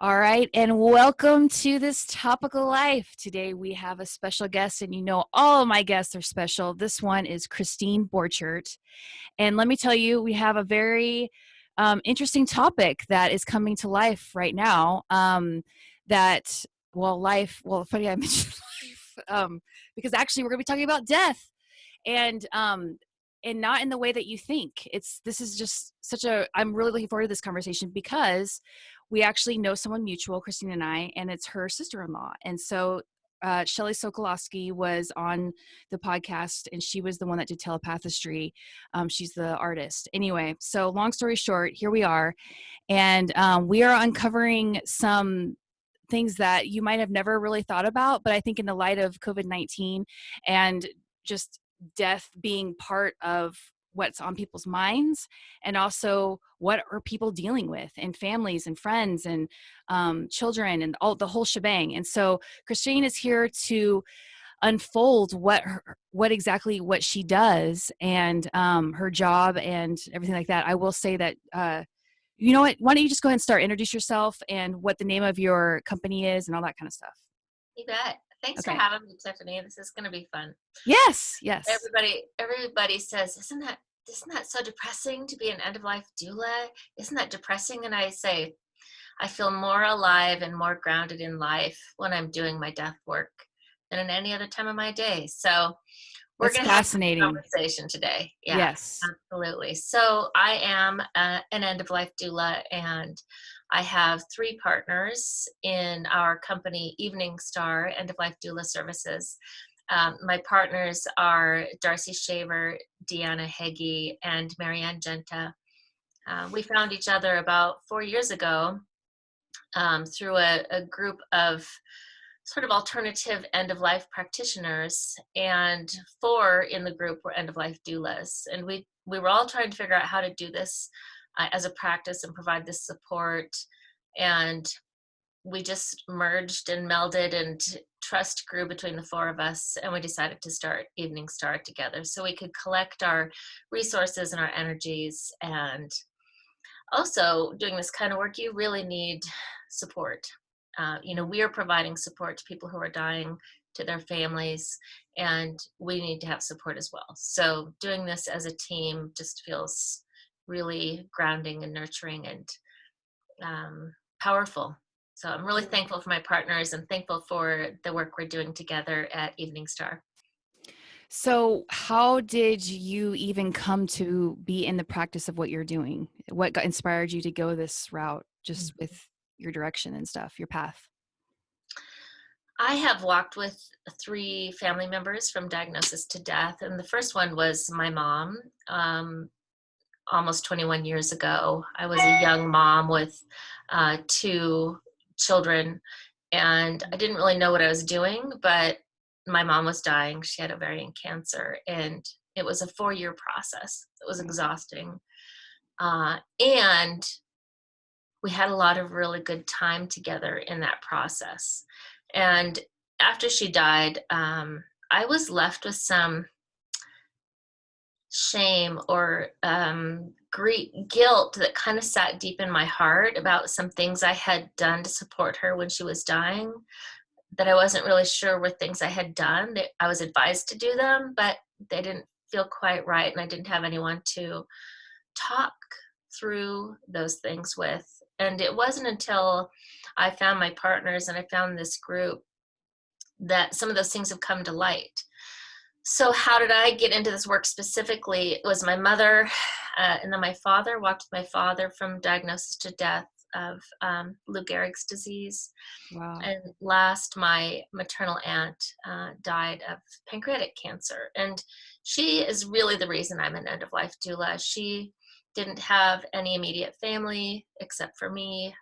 All right, and welcome to this topical life. Today we have a special guest, and you know all of my guests are special. This one is Christine Borchert, and let me tell you, we have a very interesting topic that is coming to life right now. Funny I mentioned life, because actually we're going to be talking about death, and um, and not in the way that you think. This is just such a. I'm really looking forward to this conversation because we actually know someone mutual, Christine and I, and it's her sister-in-law. And so Shelly Sokolowski was on the podcast, and she was the one that did telepathistry. She's the artist. Anyway, so long story short, here we are, and we are uncovering some things that you might have never really thought about. But I think in the light of COVID-19 and just death being part of what's on people's minds, and also what are people dealing with, and families and friends and children and all the whole shebang. And so Christine is here to unfold what exactly what she does, and her job and everything like that. I will say that you know what, why don't you just go ahead and start, introduce yourself and what the name of your company is and all that kind of stuff. You bet. Thanks for Okay. having me, Tiffany. This is going to be fun. Yes. Everybody says, isn't that so depressing to be an end of life doula? Isn't that depressing? And I say, I feel more alive and more grounded in life when I'm doing my death work than in any other time of my day. So we're That's going to have a fascinating. conversation today. Yeah, Yes. absolutely. So I am an end of life doula, and I have three partners in our company, Evening Star End of Life Doula Services. My partners are Darcy Shaver, Deanna Heggie, and Marianne Genta. We found each other about 4 years ago through a group of sort of alternative end of life practitioners, and four in the group were end of life doulas, and we were all trying to figure out how to do this as a practice and provide this support. And we just merged and melded, and trust grew between the four of us, and we decided to start Evening Star together so we could collect our resources and our energies. And also, doing this kind of work, you really need support. We are providing support to people who are dying, to their families, and we need to have support as well. So doing this as a team just feels really grounding and nurturing and powerful. So I'm really thankful for my partners and thankful for the work we're doing together at Evening Star. So how did you even come to be in the practice of what you're doing? What inspired you to go this route, just with your direction and stuff, your path? I have walked with three family members from diagnosis to death, and the first one was my mom. Almost 21 years ago, I was a young mom with two children, and I didn't really know what I was doing, but my mom was dying. She had ovarian cancer, and it was a 4-year process. It was exhausting. And we had a lot of really good time together in that process. And after she died, I was left with some shame or guilt that kind of sat deep in my heart about some things I had done to support her when she was dying, that I wasn't really sure were things I had done. I was advised to do them, but they didn't feel quite right, and I didn't have anyone to talk through those things with. And it wasn't until I found my partners and I found this group that some of those things have come to light. So how did I get into this work specifically? It was my mother, and then my father. Walked with my father from diagnosis to death of Lou Gehrig's disease. Wow. And last, my maternal aunt died of pancreatic cancer. And she is really the reason I'm an end-of-life doula. She didn't have any immediate family except for me,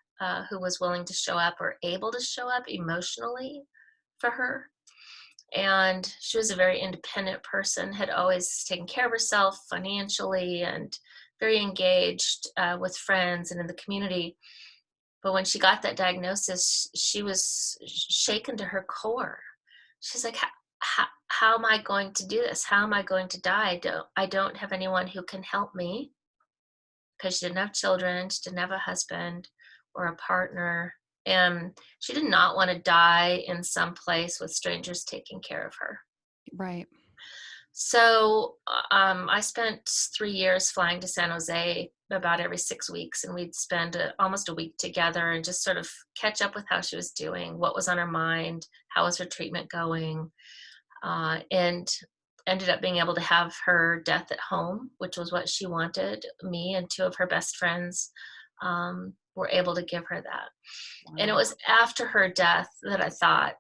who was willing to show up or able to show up emotionally for her. And she was a very independent person, had always taken care of herself financially, and very engaged with friends and in the community. But when she got that diagnosis, she was shaken to her core. She's like, how am I going to do this? How am I going to die? I don't have anyone who can help me, because she didn't have children. She didn't have a husband or a partner. And she did not want to die in some place with strangers taking care of her. Right. So I spent 3 years flying to San Jose about every 6 weeks, and we'd spend almost a week together and just sort of catch up with how she was doing, what was on her mind, how was her treatment going, and ended up being able to have her death at home, which was what she wanted. Me and two of her best friends were able to give her that. And it Wow. was after her death that I thought,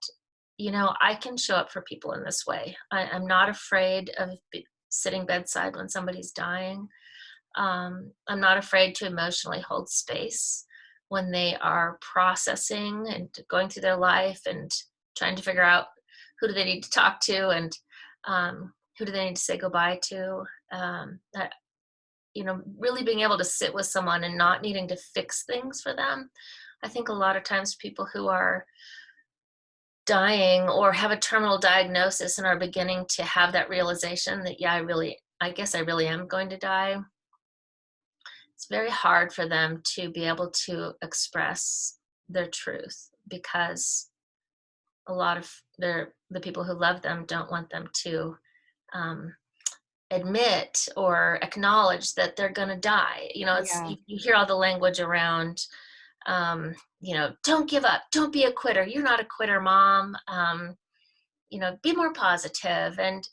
I can show up for people in this way. I'm not afraid of sitting bedside when somebody's dying. I'm not afraid to emotionally hold space when they are processing and going through their life and trying to figure out who do they need to talk to, and who do they need to say goodbye to. That, really being able to sit with someone and not needing to fix things for them. I think a lot of times people who are dying or have a terminal diagnosis and are beginning to have that realization that, yeah, I guess I really am going to die. It's very hard for them to be able to express their truth because a lot of the people who love them don't want them to um, admit or acknowledge that they're going to die. Yeah. You hear all the language around, don't give up, don't be a quitter. You're not a quitter, mom. Be more positive. And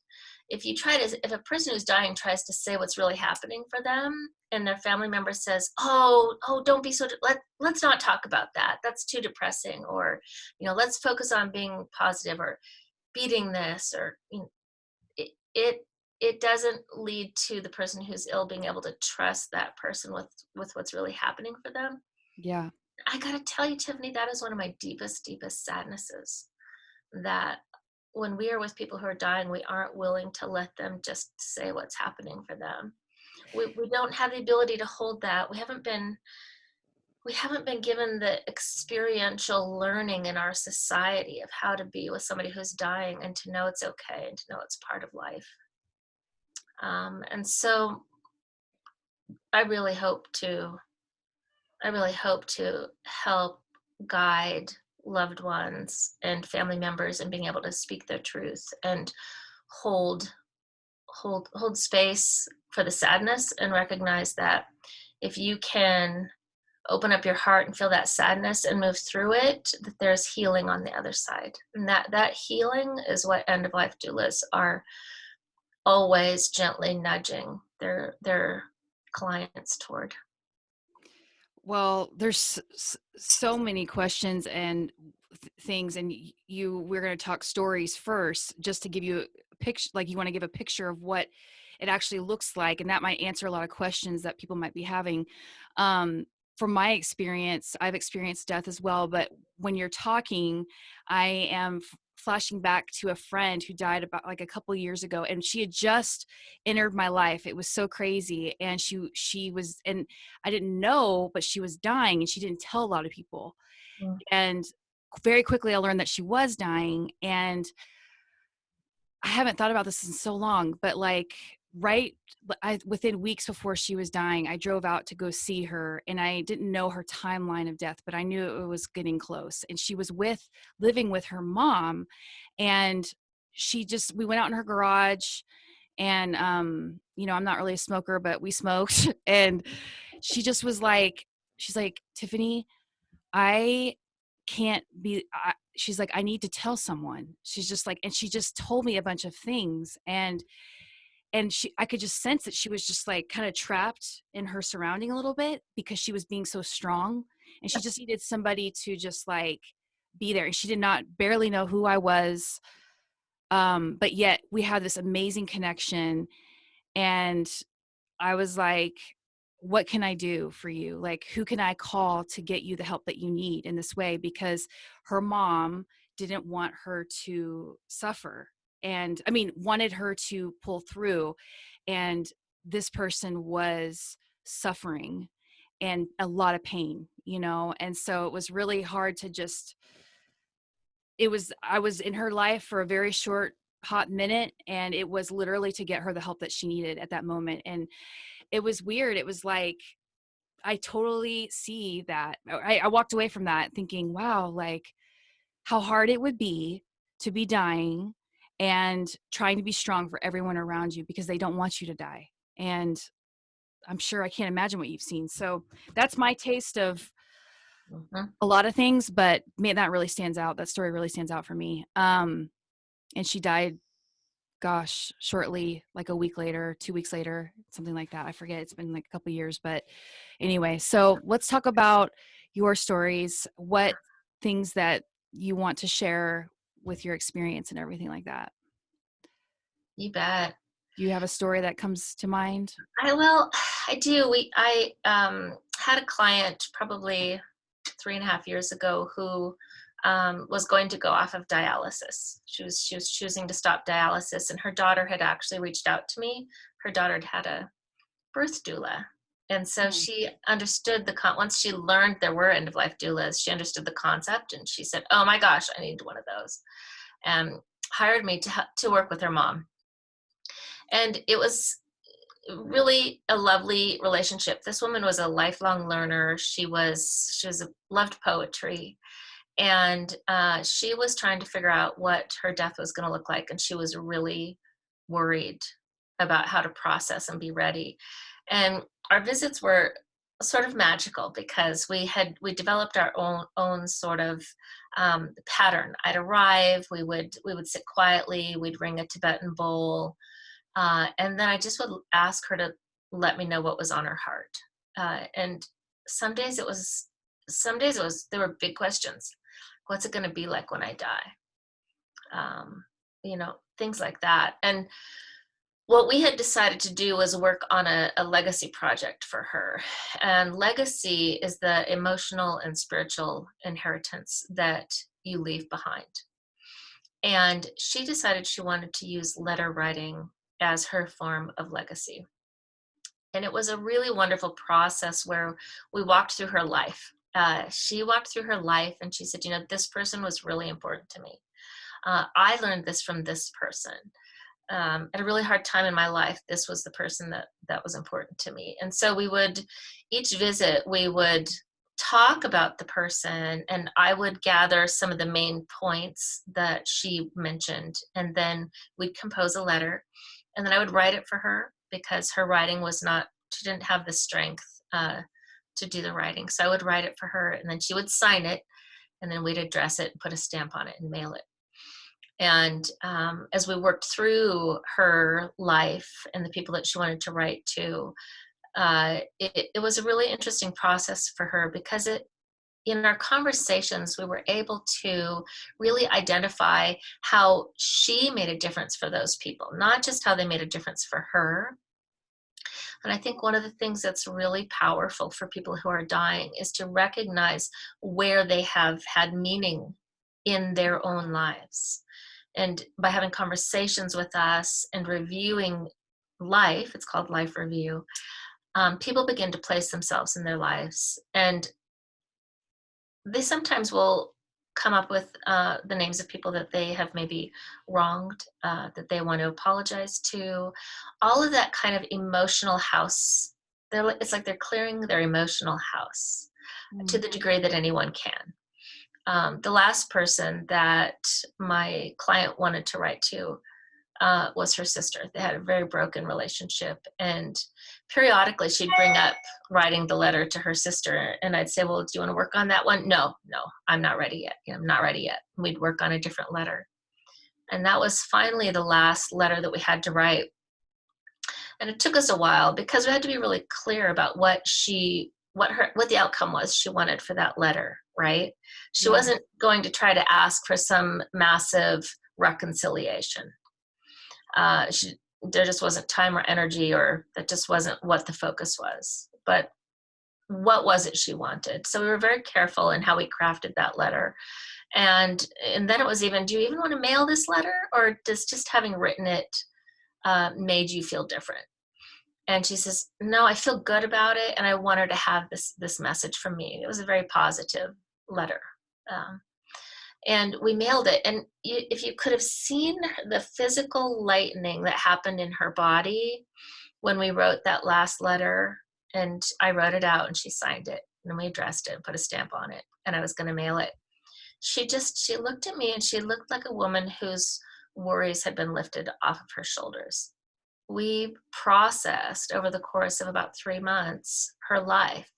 if a person who's dying tries to say what's really happening for them, and their family member says, oh, don't be let's not talk about that. That's too depressing. Or, let's focus on being positive, or beating this, or, it, it, it doesn't lead to the person who's ill being able to trust that person with what's really happening for them. Yeah. I gotta tell you, Tiffany, that is one of my deepest, deepest sadnesses, that when we are with people who are dying, we aren't willing to let them just say what's happening for them. We don't have the ability to hold that. We haven't been given the experiential learning in our society of how to be with somebody who's dying and to know it's okay and to know it's part of life. And so I really hope to I really hope to help guide loved ones and family members in being able to speak their truth and hold hold space for the sadness, and recognize that if you can open up your heart and feel that sadness and move through it, that there's healing on the other side. And that healing is what end of life doulas are always gently nudging their clients toward. Well, there's so many questions and things, and we're going to talk stories first, just to give you a picture. Like, you want to give a picture of what it actually looks like, and that might answer a lot of questions that people might be having. Um, from my experience, I've experienced death as well, but when you're talking, I am flashing back to a friend who died about like a couple years ago, and she had just entered my life. It was so crazy, and she was, and I didn't know, but she was dying, and she didn't tell a lot of people. Mm. And very quickly I learned that she was dying, and I haven't thought about this in so long, but like within weeks before she was dying, I drove out to go see her, and I didn't know her timeline of death, but I knew it was getting close. And she was living with her mom, and we went out in her garage, and I'm not really a smoker, but we smoked. And she just was like, she's like, Tiffany, I can't be, she's like, I need to tell someone. She's just like, and she just told me a bunch of things. And I could just sense that she was just like kind of trapped in her surrounding a little bit, because she was being so strong, and she just needed somebody to just like be there. And she did not barely know who I was. But yet we had this amazing connection. And I was like, what can I do for you? Like, who can I call to get you the help that you need in this way? Because her mom didn't want her to suffer, and I mean, wanted her to pull through. And this person was suffering and a lot of pain, And so it was really hard to just, I was in her life for a very short, hot minute, and it was literally to get her the help that she needed at that moment. And it was weird. It was like, I totally see that. I walked away from that thinking, wow, like how hard it would be to be dying and trying to be strong for everyone around you because they don't want you to die. And I'm sure I can't imagine what you've seen. So that's my taste of Mhm. a lot of things, but man, that really stands out. That story really stands out for me. And she died, gosh, shortly, like a week later, 2 weeks later, something like that. I forget. It's been like a couple years, but anyway, so let's talk about your stories. What things that you want to share with your experience and everything like that. You bet. Do you have a story that comes to mind? Well, I do. I had a client probably 3.5 years ago who was going to go off of dialysis. She was choosing to stop dialysis, and her daughter had actually reached out to me. Her daughter had had a birth doula, and so Mm. she understood once she learned there were end of life doulas, she understood the concept, and she said, "Oh my gosh, I need one of those," and hired me to work with her mom. And it was really a lovely relationship. This woman was a lifelong learner. She was loved poetry, and she was trying to figure out what her death was going to look like, and she was really worried about how to process and be ready. And our visits were sort of magical because we developed our own sort of pattern. I'd arrive, we would sit quietly, we'd ring a Tibetan bowl, and then I just would ask her to let me know what was on her heart. And some days it was, there were big questions. What's it going to be like when I die? Things like that. And what we had decided to do was work on a legacy project for her. And legacy is the emotional and spiritual inheritance that you leave behind. And she decided she wanted to use letter writing as her form of legacy. And it was a really wonderful process where we walked through her life. She walked through her life and she said, this person was really important to me. I learned this from this person. At a really hard time in my life, this was the person that was important to me. And so each visit, we would talk about the person, and I would gather some of the main points that she mentioned, and then we'd compose a letter, and then I would write it for her because her writing she didn't have the strength to do the writing. So I would write it for her, and then she would sign it, and then we'd address it and put a stamp on it and mail it. And as we worked through her life and the people that she wanted to write to, it was a really interesting process for her because in our conversations, we were able to really identify how she made a difference for those people, not just how they made a difference for her. And I think one of the things that's really powerful for people who are dying is to recognize where they have had meaning in their own lives. And by having conversations with us and reviewing life, it's called life review, people begin to place themselves in their lives. And they sometimes will come up with the names of people that they have maybe wronged, that they want to apologize to. All of that kind of emotional house. It's like they're clearing their emotional house to Mm. the degree that anyone can. The last person that my client wanted to write to was her sister. They had a very broken relationship, and periodically she'd bring up writing the letter to her sister, and I'd say, well, do you want to work on that one? No, I'm not ready yet. I'm not ready yet. And we'd work on a different letter. And that was finally the last letter that we had to write. And it took us a while because we had to be really clear about what the outcome was she wanted for that letter, right? She Yeah. wasn't going to try to ask for some massive reconciliation. There just wasn't time or energy, or that just wasn't what the focus was. But what was it she wanted? So we were very careful in how we crafted that letter. And then it was even, do you even want to mail this letter? Or does just having written it made you feel different? And she says, no, I feel good about it. And I want her to have this message from me. It was a very positive letter. And we mailed it. And if you could have seen the physical lightening that happened in her body when we wrote that last letter, And I wrote it out and she signed it. And then we addressed it and put a stamp on it. And I was going to mail it. She looked at me and she looked like a woman whose worries had been lifted off of her shoulders. We processed over the course of about 3 months her life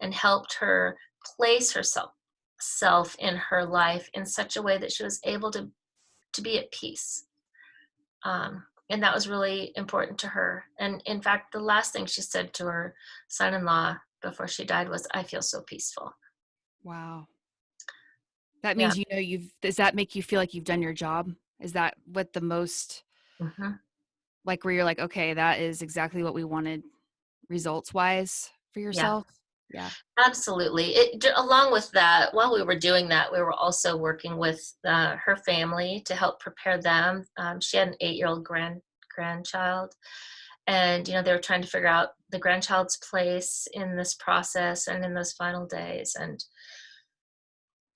and helped her place herself self in her life in such a way that she was able to be at peace. And that was really important to her. And in fact, the last thing she said to her son-in-law before she died was, "I feel so peaceful." Wow. That Yeah. means, does that make you feel like you've done your job? Is that what the most, Hmm. like, where you're like, okay, that is exactly what we wanted results wise for Yeah. yourself? Yeah. Absolutely. Along with that, while we were doing that, we were also working with her family to help prepare them. She had an 8-year-old grandchild, and they were trying to figure out the grandchild's place in this process and in those final days. And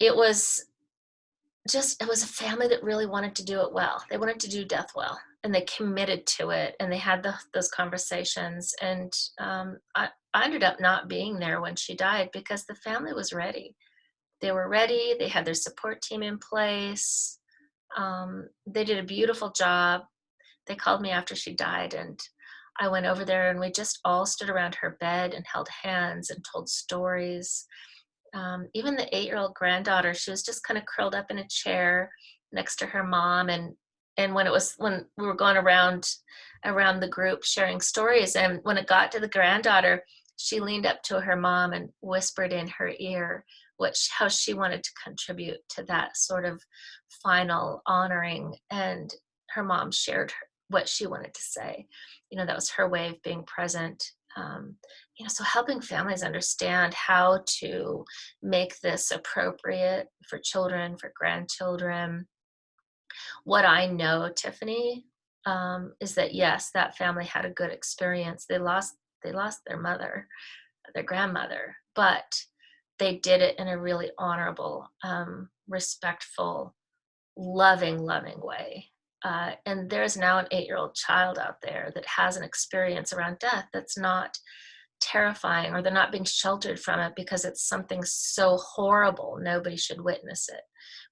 it was it was a family that really wanted to do it well. They wanted to do death well, and they committed to it, and they had those conversations. And I ended up not being there when she died because the family was ready. They were ready. They had their support team in place. They did a beautiful job. They called me after she died, and I went over there, and we just all stood around her bed and held hands and told stories. Even the 8-year-old granddaughter, she was just kind of curled up in a chair next to her mom. And when we were going around the group sharing stories, and when it got to the granddaughter, she leaned up to her mom and whispered in her ear how she wanted to contribute to that sort of final honoring. And her mom shared what she wanted to say. That was her way of being present. um, so helping families understand how to make this appropriate for children, for grandchildren. What I know, Tiffany, is that yes, that family had a good experience. They lost their mother, their grandmother, but they did it in a really honorable, respectful, loving way. And there's now an 8-year-old child out there that has an experience around death that's not terrifying, or they're not being sheltered from it because it's something so horrible nobody should witness it.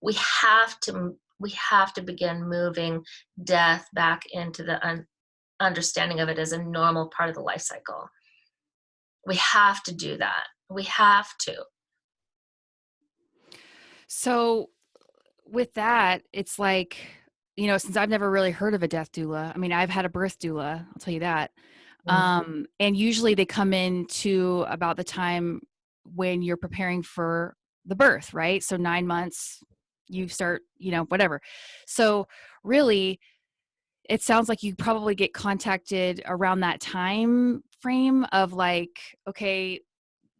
We have to begin moving death back into the understanding of it as a normal part of the life cycle. We have to do that. We have to. So with that, it's like, since I've never really heard of a death doula, I mean, I've had a birth doula, I'll tell you that. Mm. And usually they come in to about the time when you're preparing for the birth, right? So 9 months, you start, whatever. So really, it sounds like you probably get contacted around that time frame of like, okay,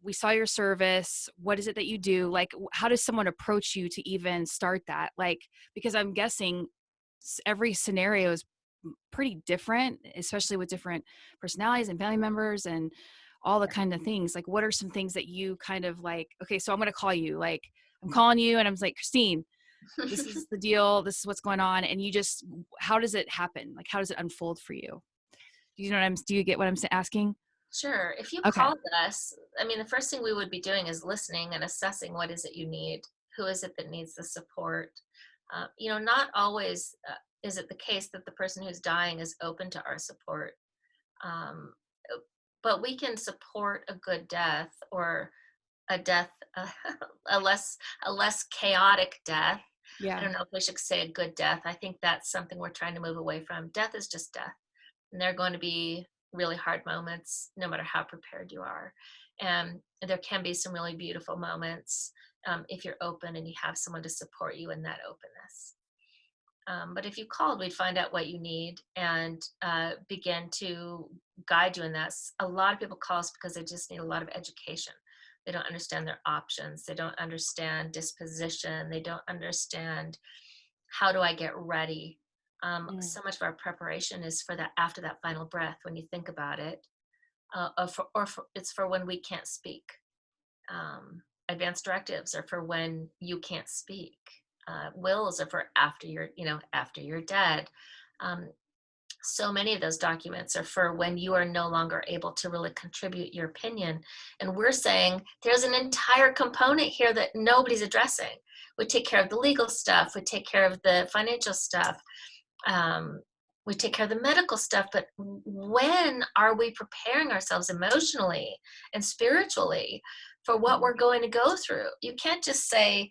we saw your service. What is it that you do? Like, how does someone approach you to even start that? Like, because I'm guessing every scenario is pretty different, especially with different personalities and family members and all the kind of things. Like, what are some things that you kind of like, okay, so I'm going to call you, like, I'm calling you and I'm like, Christine, this is the deal. This is what's going on. And how does it happen? Like, how does it unfold for you? Do you get what I'm asking? Sure. If you Okay. called us, I mean, the first thing we would be doing is listening and assessing what is it you need, who is it that needs the support. Not always is it the case that the person who's dying is open to our support, um, but we can support a good death, or a death, a less chaotic death. I Yeah. don't know if we should say a good death. I think that's something we're trying to move away from. Death is just death, and there are going to be really hard moments no matter how prepared you are. And there can be some really beautiful moments, if you're open and you have someone to support you in that openness. But if you called, we'd find out what you need and begin to guide you in that. A lot of people call us because they just need a lot of education. They don't understand their options. They don't understand disposition. They don't understand, how do I get ready? Mm. So much of our preparation is for that, after that final breath, when you think about it, it's for when we can't speak. Advanced directives are for when you can't speak. Wills are for after you're dead. Um, So many of those documents are for when you are no longer able to really contribute your opinion. And we're saying there's an entire component here that nobody's addressing. We take care of the legal stuff, we take care of the financial stuff, um, we take care of the medical stuff, but when are we preparing ourselves emotionally and spiritually for what we're going to go through? You can't just say,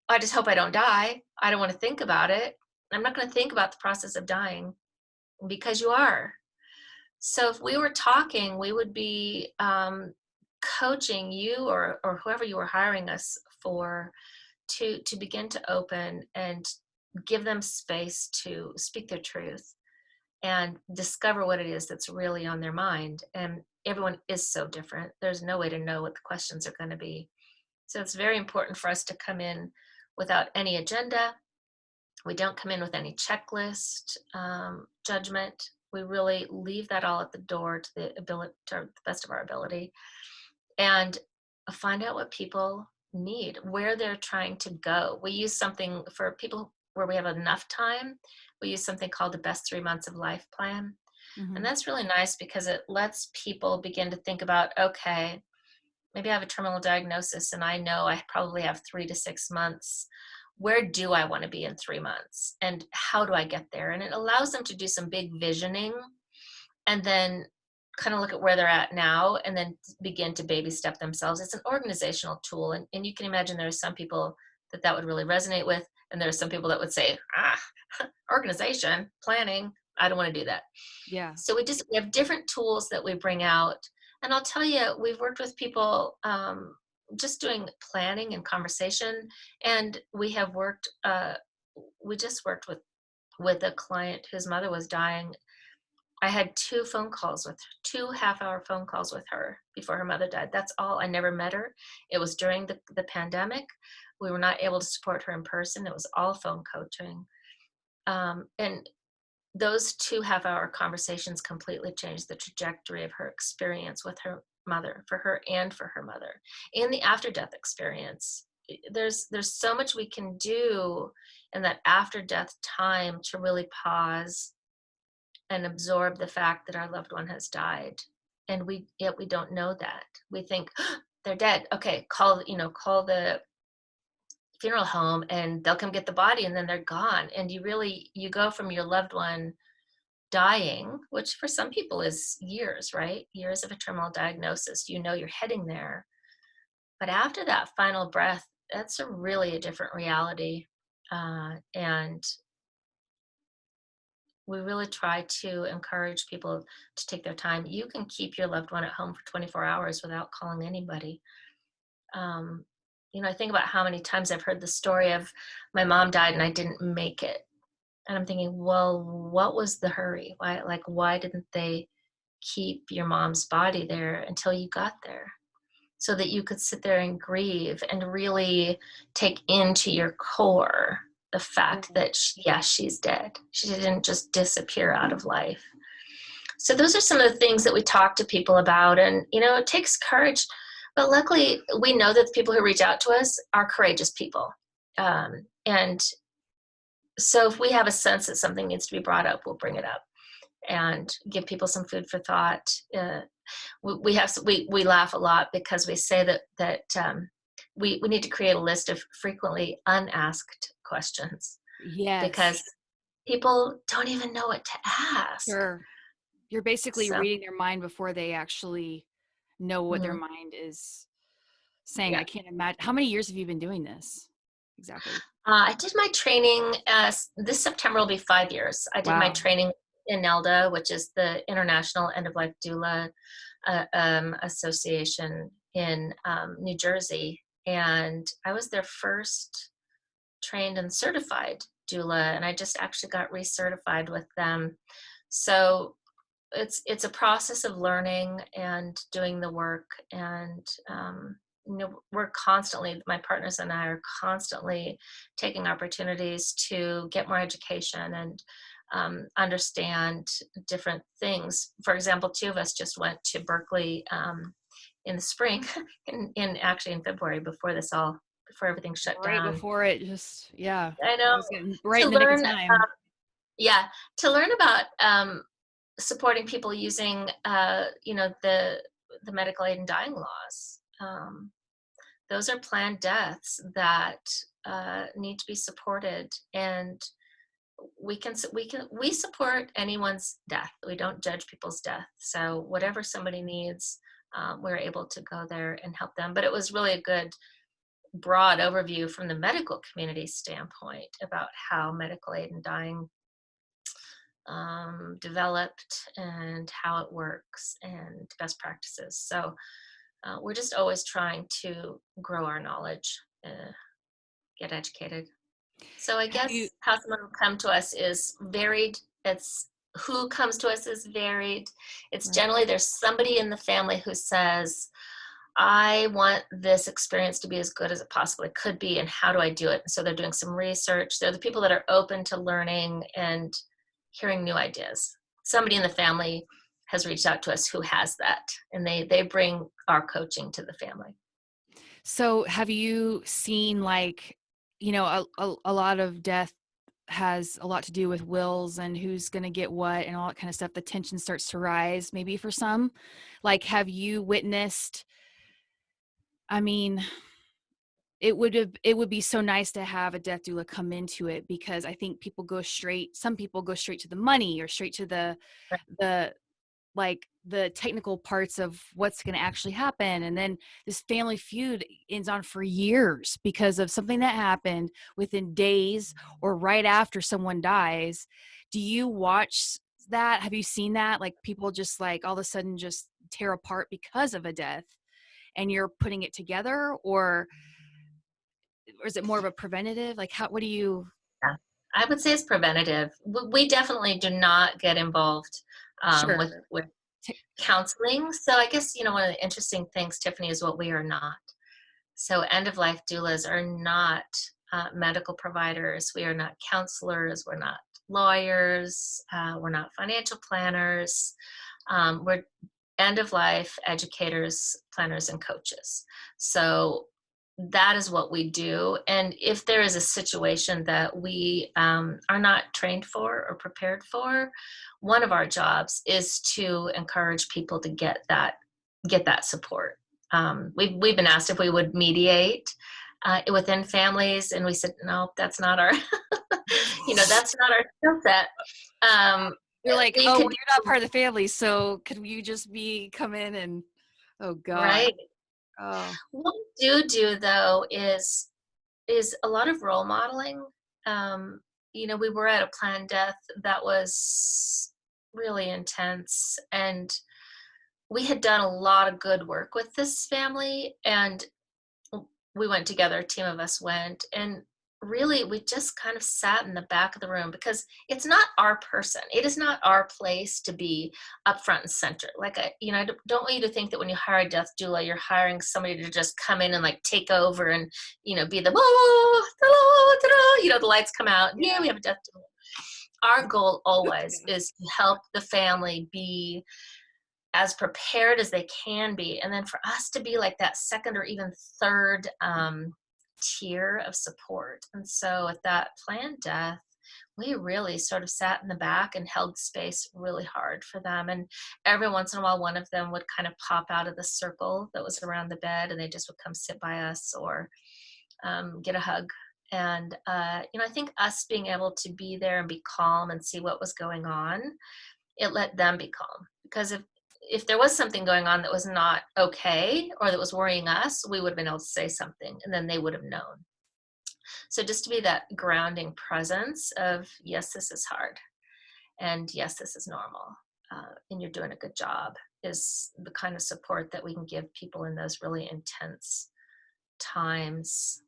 I just hope I don't die. I don't want to think about it. I'm not going to think about the process of dying, because you are. So if we were talking, we would be coaching you, or whoever you were hiring us for, to begin to open and give them space to speak their truth and discover what it is that's really on their mind. And everyone is so different. There's no way to know what the questions are going to be. So it's very important for us to come in without any agenda. We don't come in with any checklist, judgment. We really leave that all at the door to the best of our ability, and find out what people need, where they're trying to go. We use something for people where we have enough time. We use something called the best 3 months of life plan. Mm-hmm. And that's really nice because it lets people begin to think about, okay, maybe I have a terminal diagnosis and I know I probably have 3 to 6 months. Where do I want to be in 3 months? And how do I get there? And it allows them to do some big visioning and then kind of look at where they're at now and then begin to baby step themselves. It's an organizational tool. And you can imagine there are some people that would really resonate with. And there are some people that would say, organization, planning, I don't want to do that. Yeah. So we have different tools that we bring out. And I'll tell you, we've worked with people just doing planning and conversation. And we just worked with a client whose mother was dying. I had 2 phone calls with her, 2 half-hour phone calls with her before her mother died. That's all. I never met her. It was during the pandemic. We were not able to support her in person. It was all phone coaching. And those 2 half-hour conversations completely changed the trajectory of her experience with her mother, for her and for her mother, and the after-death experience. There's so much we can do in that after-death time to really pause and absorb the fact that our loved one has died. And yet we don't know that. We think, they're dead. Okay, call the funeral home and they'll come get the body and then they're gone. And you go from your loved one dying, which for some people is years, right? Years of a terminal diagnosis. You're heading there. But after that final breath, that's really a different reality. And we really try to encourage people to take their time. You can keep your loved one at home for 24 hours without calling anybody. I think about how many times I've heard the story of my mom died and I didn't make it. And I'm thinking, well, what was the hurry? Why didn't they keep your mom's body there until you got there? So that you could sit there and grieve and really take into your core the fact that, she's dead. She didn't just disappear out of life. So those are some of the things that we talk to people about. And, it takes courage. But luckily, we know that the people who reach out to us are courageous people. And so if we have a sense that something needs to be brought up, we'll bring it up and give people some food for thought. We laugh a lot because we say that we need to create a list of frequently unasked questions. Yes. Because people don't even know what to ask. Sure. You're basically reading their mind before they actually know what their mind is saying. Yeah. I can't imagine. How many years have you been doing this? Exactly. I did my training, this September will be 5 years. I did my training in NELDA, which is the International End-of-Life Doula Association in New Jersey. And I was their first trained and certified doula, and I just actually got recertified with them. So it's a process of learning and doing the work. And we're constantly, my partners and I are constantly taking opportunities to get more education and understand different things. For example, 2 of us just went to Berkeley in the spring, actually in February, before everything shut down. Right before it just, I know. right in the nick of time. Yeah, to learn about supporting people using, the medical aid and dying laws. Those are planned deaths that need to be supported, and we support anyone's death. We don't judge people's death. So whatever somebody needs, we're able to go there and help them. But it was really a good broad overview from the medical community standpoint about how medical aid and dying developed and how it works and best practices. So we're just always trying to grow our knowledge, get educated. So I Have you guess how someone will come to us is varied. It's who comes to us is varied. It's right. generally there's somebody in the family who says, I want this experience to be as good as it possibly could be, and how do I do it? And so they're doing some research. They're the people that are open to learning and hearing new ideas. Somebody in the family has reached out to us who has that, and they bring our coaching to the family. So have you seen, like, a lot of death has a lot to do with wills and who's going to get what and all that kind of stuff. The tension starts to rise maybe for some. Like, have you witnessed, I mean, it would be so nice to have a death doula come into it, because I think some people go straight to the money, or straight to the like the technical parts of what's going to actually happen. And then this family feud ends on for years because of something that happened within days or right after someone dies. Do you watch that? Have you seen that? Like, people just, like, all of a sudden just tear apart because of a death, and you're putting it together, or is it more of a preventative? Like, what do you? Yeah. I would say it's preventative. We definitely do not get involved Sure. with T- counseling. So I guess, one of the interesting things, Tiffany, is what we are not. So end of life doulas are not medical providers. We are not counselors. We're not lawyers. We're not financial planners. We're end of life educators, planners, and coaches. So that is what we do. And if there is a situation that we are not trained for or prepared for, one of our jobs is to encourage people to get that support. We've been asked if we would mediate within families, and we said no, that's not our that's not our skill set. Um, You're like, we oh, could well, you're not part of the family, so could you just come in and, oh God. right. Oh, What we do though is a lot of role modeling. Um, we were at a planned death that was really intense, and we had done a lot of good work with this family, and we went together, a team of us went, and really we just kind of sat in the back of the room, because it's not our person. It is not our place to be up front and center. Like, I don't want you to think that when you hire a death doula, you're hiring somebody to just come in and like take over and, be the, the lights come out. Yeah, we have a death doula. Our goal always is to help the family be as prepared as they can be, and then for us to be like that second or even third tier of support. And so at that planned death, we really sort of sat in the back and held space really hard for them. And every once in a while, one of them would kind of pop out of the circle that was around the bed, and they just would come sit by us or get a hug. And I think us being able to be there and be calm and see what was going on, it let them be calm. Because if there was something going on that was not okay or that was worrying us, we would have been able to say something, and then they would have known. So just to be that grounding presence of, yes, this is hard, and yes, this is normal, and you're doing a good job, is the kind of support that we can give people in those really intense times.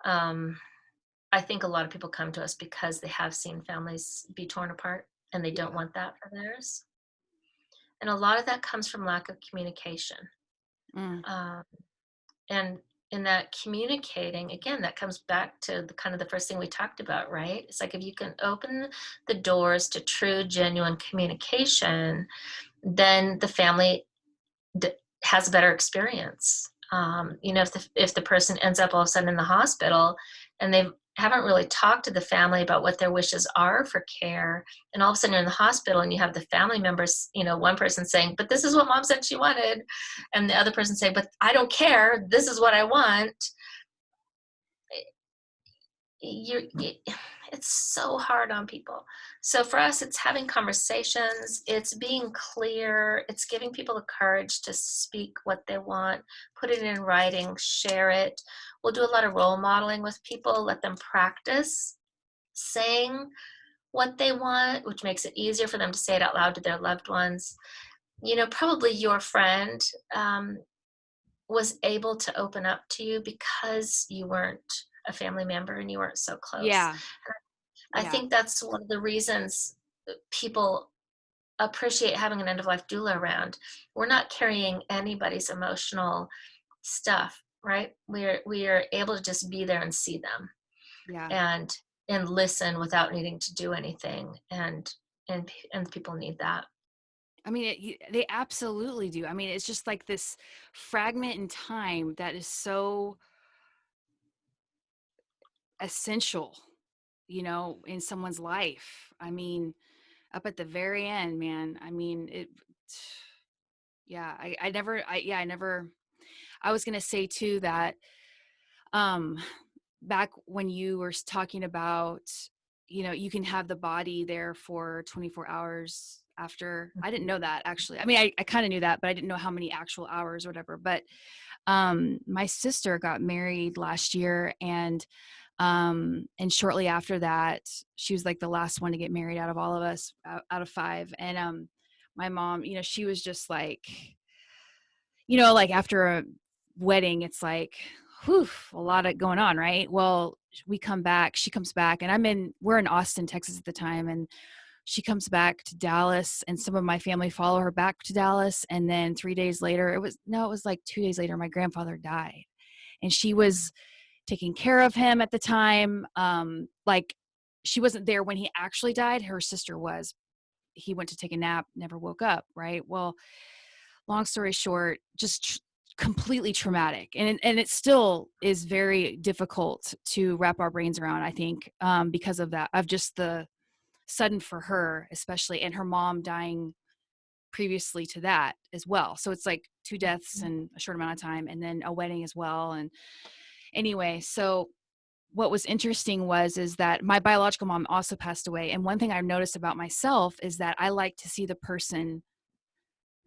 I think a lot of people come to us because they have seen families be torn apart, and they don't yeah. want that for theirs. And a lot of that comes from lack of communication. Mm, Um, and in that communicating, again, that comes back to the kind of the first thing we talked about, right? It's like, if you can open the doors to true, genuine communication, then the family has a better experience. If the person ends up all of a sudden in the hospital and they've haven't really talked to the family about what their wishes are for care. And all of a sudden you're in the hospital and you have the family members, one person saying, but this is what mom said she wanted. And the other person saying, but I don't care. This is what I want. It's so hard on people. So for us, it's having conversations, it's being clear, it's giving people the courage to speak what they want, put it in writing, share it. We'll do a lot of role modeling with people, let them practice saying what they want, which makes it easier for them to say it out loud to their loved ones. Probably your friend was able to open up to you because you weren't a family member and you weren't so close. Yeah. I Yeah. think that's one of the reasons people appreciate having an end-of-life doula around. We're not carrying anybody's emotional stuff, right? We are able to just be there and see them Yeah. and listen without needing to do anything. And people need that. I mean, they absolutely do. I mean, it's just like this fragment in time that is so essential, in someone's life. I mean, up at the very end, man. I mean, yeah, I was going to say too that, um, back when you were talking about, you can have the body there for 24 hours after. I didn't know that, actually. I mean, I kind of knew that, but I didn't know how many actual hours or whatever. But my sister got married last year, and shortly after that, she was like the last one to get married out of all of us, out of five. And my mom, she was just like, like after a wedding, it's like, whew, a lot of going on, right? Well, she comes back, and we're in Austin, Texas at the time. And she comes back to Dallas, and some of my family follow her back to Dallas. And then 3 days later, it was like 2 days later, my grandfather died. And she was taking care of him at the time. Like, she wasn't there when he actually died. Her sister was. He went to take a nap, never woke up, right? Well, long story short, just completely traumatic. And it still is very difficult to wrap our brains around, I think, because of that, of just the sudden for her, especially, and her mom dying previously to that as well. So it's like two deaths in a short amount of time, and then a wedding as well. And anyway, so what was interesting is that my biological mom also passed away. And one thing I've noticed about myself is that I like to see the person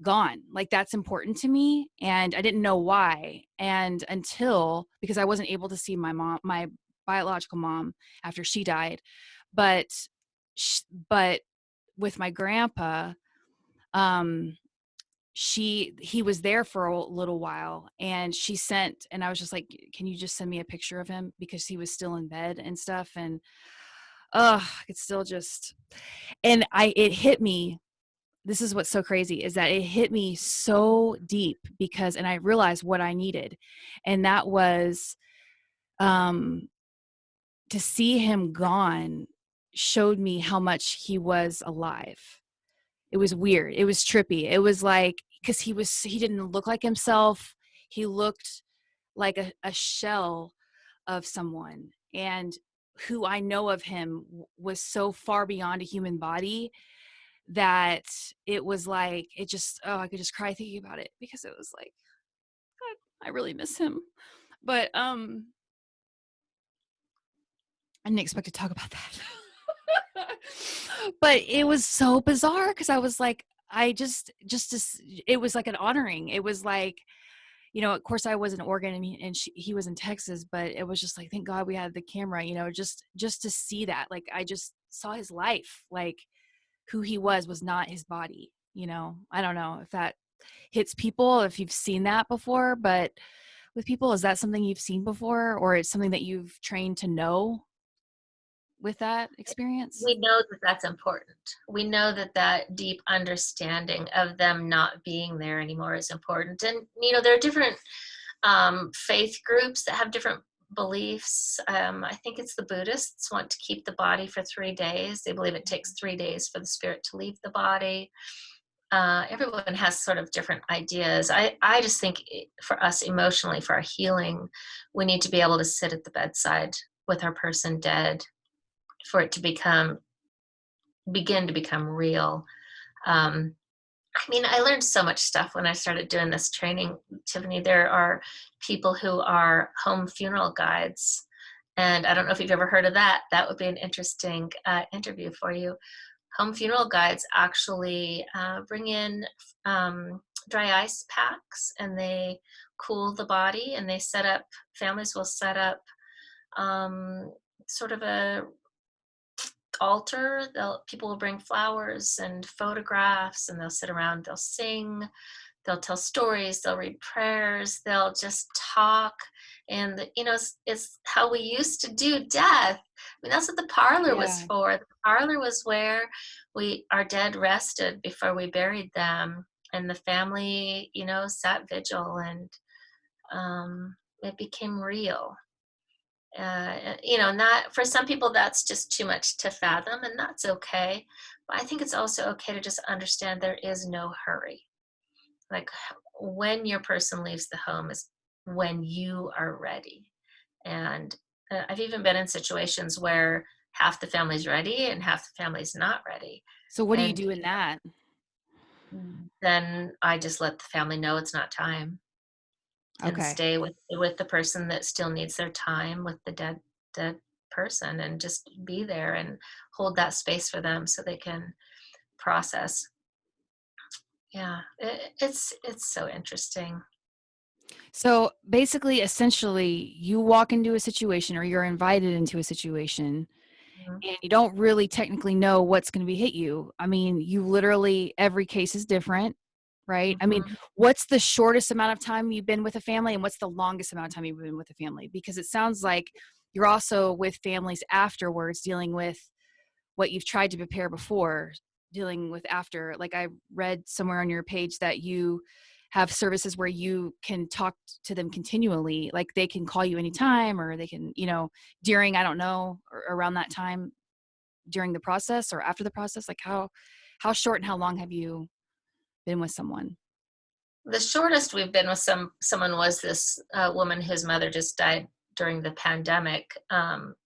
gone. Like, that's important to me. And I didn't know why. And because I wasn't able to see my biological mom after she died. But, but with my grandpa, he was there for a little while, and and I was just like, can you just send me a picture of him? Because he was still in bed and stuff. And it's still just, it hit me. This is what's so crazy, is that it hit me so deep, and I realized what I needed. And that was, to see him gone showed me how much he was alive. It was weird. It was trippy. It was like, because he didn't look like himself. He looked like a shell of someone. And who I know of him was so far beyond a human body that it was like, I could just cry thinking about it, because it was like, God, I really miss him. But I didn't expect to talk about that. But it was so bizarre, because I was like, it was like an honoring. It was like, of course I was in Oregon, and he was in Texas, but it was just like, thank God we had the camera, just to see that. Like, I just saw his life, like who he was not his body. I don't know if that hits people, if you've seen that before, but with people, is that something you've seen before, or it's something that you've trained to know with that experience? We know that that's important. We know that that deep understanding of them not being there anymore is important. And, there are different faith groups that have different beliefs. I think it's the Buddhists want to keep the body for 3 days. They believe it takes 3 days for the spirit to leave the body. Everyone has sort of different ideas. I just think for us emotionally, for our healing, we need to be able to sit at the bedside with our person dead for it to begin to become real. Um, I mean, I learned so much stuff when I started doing this training, Tiffany. There are people who are home funeral guides. And I don't know if you've ever heard of that. That would be an interesting interview for you. Home funeral guides actually bring in dry ice packs, and they cool the body, and families will set up um, sort of a altar. People will bring flowers and photographs, and they'll sit around, they'll sing, they'll tell stories, they'll read prayers, they'll just talk. And it's how we used to do death. I mean, that's what the parlor was Yeah. for. The parlor was where our dead rested before we buried them, and the family, sat vigil, and it became real. Not for some people, that's just too much to fathom, and that's okay. But I think it's also okay to just understand there is no hurry. Like, when your person leaves the home is when you are ready. And I've even been in situations where half the family's ready and half the family's not ready. So what do you And do in that? then I just let the family know it's not time, and Okay. stay with the person that still needs their time with the dead person, and just be there and hold that space for them so they can process. Yeah, it's so interesting. So basically, essentially, you walk into a situation or you're invited into a situation Mhm. and you don't really technically know what's going to be hit you. I mean, you literally, every case is different, right? I mean, Mhm. what's the shortest amount of time you've been with a family and what's the longest amount of time you've been with a family? Because it sounds like you're also with families afterwards dealing with what you've tried to prepare before, dealing with after. Like I read somewhere on your page that you have services where you can talk to them continually, like they can call you anytime or they can, during, I don't know, or around that time during the process or after the process. Like how short and how long have you been with someone? The shortest we've been with someone was this woman whose mother just died during the pandemic.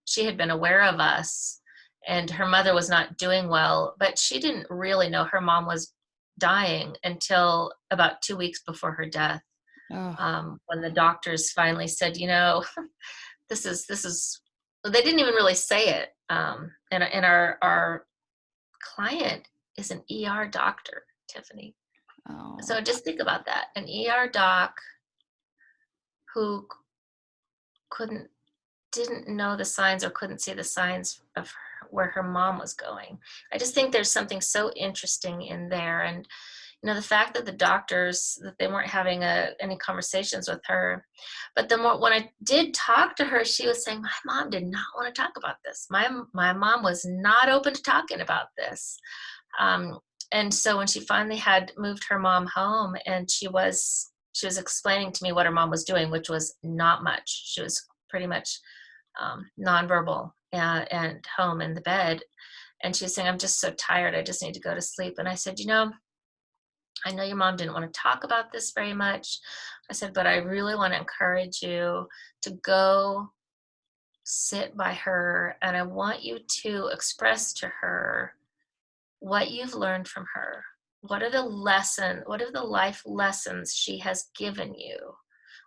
She had been aware of us, and her mother was not doing well, but she didn't really know her mom was dying until about 2 weeks before her death. Oh, When the doctors finally said, this is, well, they didn't even really say it. And our client is an ER doctor, Tiffany. oh. So just think about that. An ER doc who couldn't didn't know the signs or couldn't see the signs of where her mom was going. I just think there's something so interesting in there. And the fact that the doctors, that they weren't having any conversations with her. But the more, when I did talk to her, she was saying, my mom did not want to talk about this. My mom was not open to talking about this. Um, and so when she finally had moved her mom home, and she was explaining to me what her mom was doing, which was not much. She was pretty much nonverbal, and home in the bed. And she was saying, I'm just so tired. I just need to go to sleep. And I said, I know your mom didn't want to talk about this very much. I said, but I really want to encourage you to go sit by her, and I want you to express to her what you've learned from her. What are the life lessons she has given you?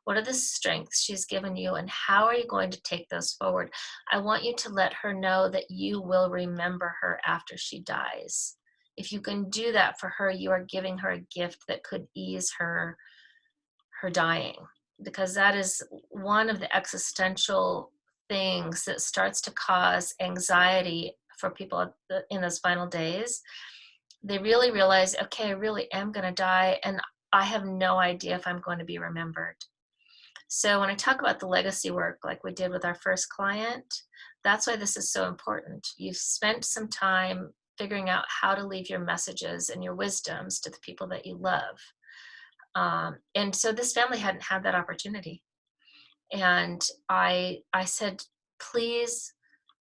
What are the strengths she's given you, and how are you going to take those forward? I want you to let her know that you will remember her after she dies. If you can do that for her, you are giving her a gift that could ease her dying, because that is one of the existential things that starts to cause anxiety for people in those final days. They really realize, okay, I really am going to die, and I have no idea if I'm going to be remembered. So when I talk about the legacy work, like we did with our first client, that's why this is so important. You've spent some time figuring out how to leave your messages and your wisdoms to the people that you love. And so this family hadn't had that opportunity. And I said, please,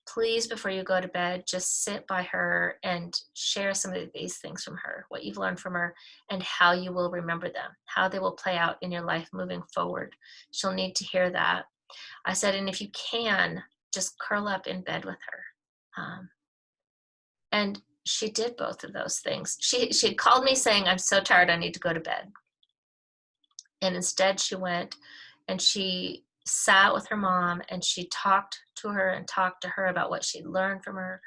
please, before you go to bed, just sit by her and share some of these things from her, what you've learned from her, and how you will remember them, how they will play out in your life moving forward. She'll need to hear that. I said, and if you can, just curl up in bed with her. And she did both of those things. She had called me saying, I'm so tired, I need to go to bed. And instead she went and she sat with her mom and she talked to her and talked to her about what she'd learned from her,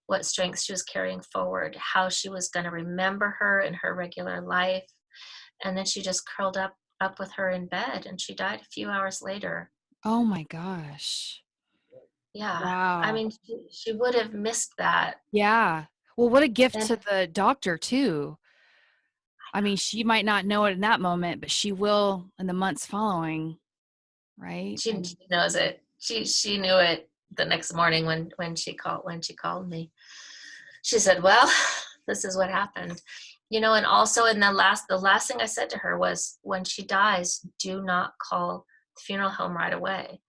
what strengths she was carrying forward, how she was going to remember her in her regular life. And then she just curled up with her in bed, and she died a few hours later. Oh my gosh. Yeah. I Wow. mean, she would have missed that. Yeah. Well, what a gift And to the doctor too. I mean, she might not know it in that moment, but she will in the months following, right? she knows it. She knew it the next morning when she called me. She said, "Well, this is what happened." And also in the last thing I said to her was, when she dies, do not call the funeral home right away.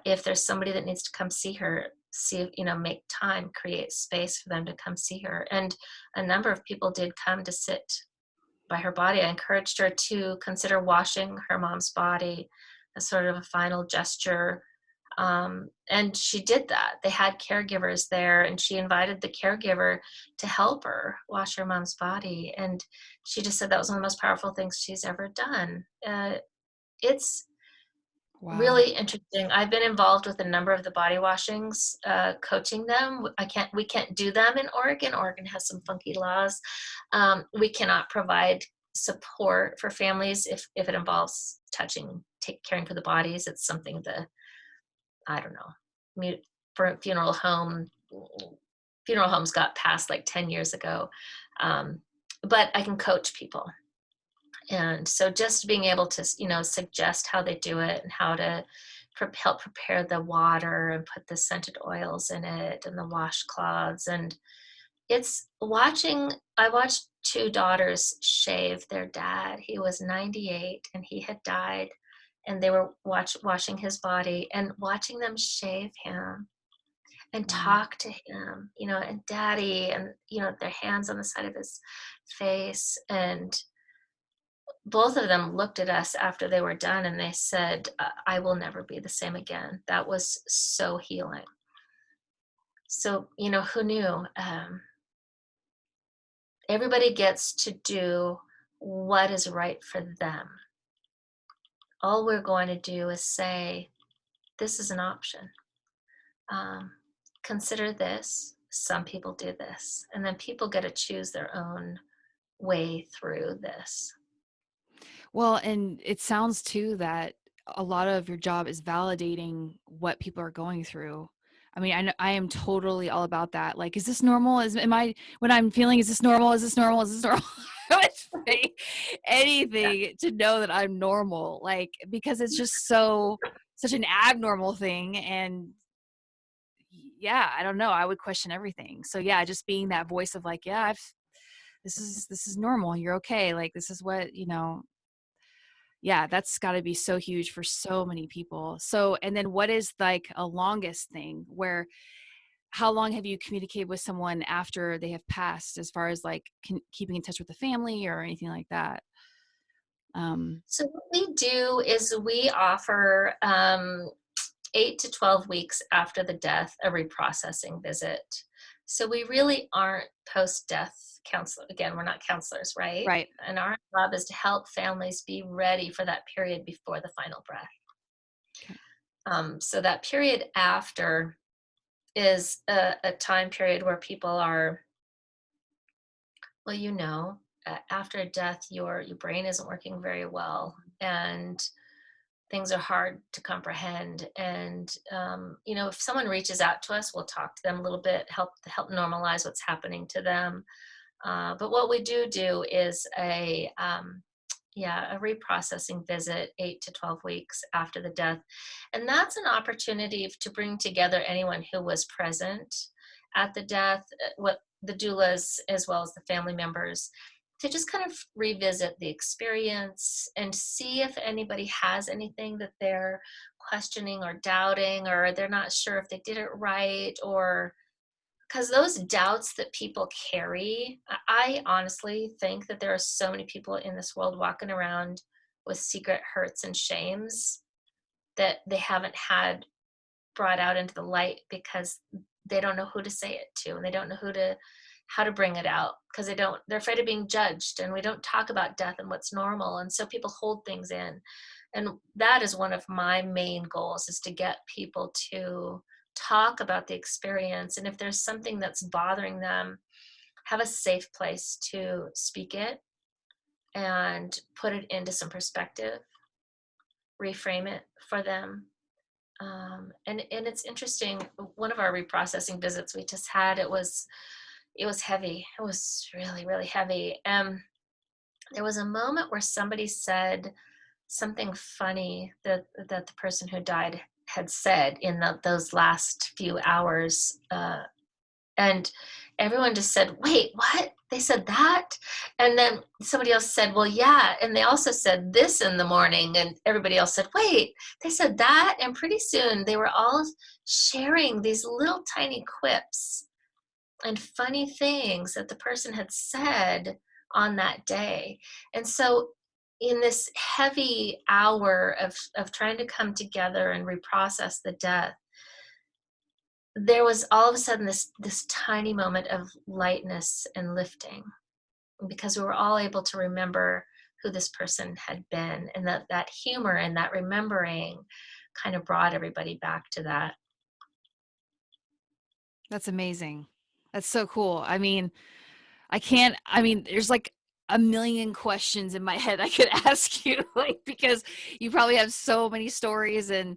If there's somebody that needs to come see her, make time, create space for them to come see her. And a number of people did come to sit by her body. I encouraged her to consider washing her mom's body as sort of a final gesture. And she did that. They had caregivers there, and she invited the caregiver to help her wash her mom's body. And she just said that was one of the most powerful things she's ever done. It's Wow. really interesting. I've been involved with a number of the body washings, coaching them. We can't do them in Oregon. Oregon has some funky laws. We cannot provide support for families if it involves caring for the bodies. It's something I don't know, for funeral homes got passed like 10 years ago. But I can coach people. And so just being able to, suggest how they do it and how to help prepare the water and put the scented oils in it and the washcloths. And I watched two daughters shave their dad. He was 98 and he had died, and they were washing his body and watching them shave him and Wow. talk to him, and daddy, and, their hands on the side of his face. And both of them looked at us after they were done and they said, I will never be the same again. That was so healing. So, who knew? Everybody gets to do what is right for them. All we're going to do is say, this is an option. Um, Consider this. Some people do this. And then people get to choose their own way through this. Well, and it sounds too that a lot of your job is validating what people are going through. I mean, I know, I am totally all about that. Like, is this normal? When I'm feeling, is this normal? Is this normal? Is this normal? I would say anything to know that I'm normal, like, because it's just such an abnormal thing. And yeah, I don't know. I would question everything. So yeah, just being that voice of like, yeah, this is normal. You're okay. Like, this is what, yeah, that's got to be so huge for so many people. So, and then what is like a longest thing where, how long have you communicated with someone after they have passed, as far as like keeping in touch with the family or anything like that? So what we do is we offer 8 to 12 weeks after the death a reprocessing visit. So we really aren't post-death counselor. Again, we're not counselors, right? Right. And our job is to help families be ready for that period before the final breath. Okay. So that period after is a time period where people are, well, after a death, your brain isn't working very well, and things are hard to comprehend. And if someone reaches out to us, we'll talk to them a little bit, help normalize what's happening to them. But what we do is a reprocessing visit 8 to 12 weeks after the death. And that's an opportunity to bring together anyone who was present at the death, what the doulas, as well as the family members, to just kind of revisit the experience and see if anybody has anything that they're questioning or doubting, or they're not sure if they did it right, or because those doubts that people carry, I honestly think that there are so many people in this world walking around with secret hurts and shames that they haven't had brought out into the light because they don't know who to say it to, and they don't know how to bring it out because they're afraid of being judged, and we don't talk about death and what's normal, and so people hold things in. And that is one of my main goals, is to get people to talk about the experience, and if there's something that's bothering them, have a safe place to speak it and put it into some perspective, reframe it for them. And it's interesting. One of our reprocessing visits we just had, it was heavy. It was really, really heavy. There was a moment where somebody said something funny that the person who died had said in those last few hours, and everyone just said, "Wait, what? They said that?" And then somebody else said, "Well, yeah, and they also said this in the morning." And everybody else said, "Wait, they said that?" And pretty soon they were all sharing these little tiny quips and funny things that the person had said on that day. And so in this heavy hour of trying to come together and reprocess the death, there was all of a sudden this tiny moment of lightness and lifting, because we were all able to remember who this person had been, and that humor and that remembering kind of brought everybody back to that. That's amazing. That's so cool. I mean, there's like a million questions in my head I could ask you, like, because you probably have so many stories, and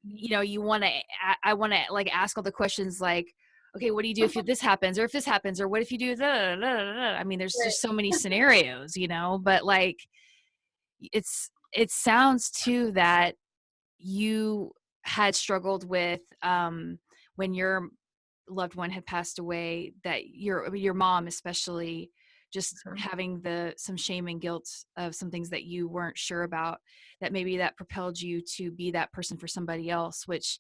you want to, I want to like ask all the questions, like, okay, what do you do if this happens, or if this happens, or what if you do that? I mean, there's just so many scenarios, but like, it sounds too that you had struggled with, when your loved one had passed away, that your mom especially, just Mhm. having some shame and guilt of some things that you weren't sure about, that maybe that propelled you to be that person for somebody else, which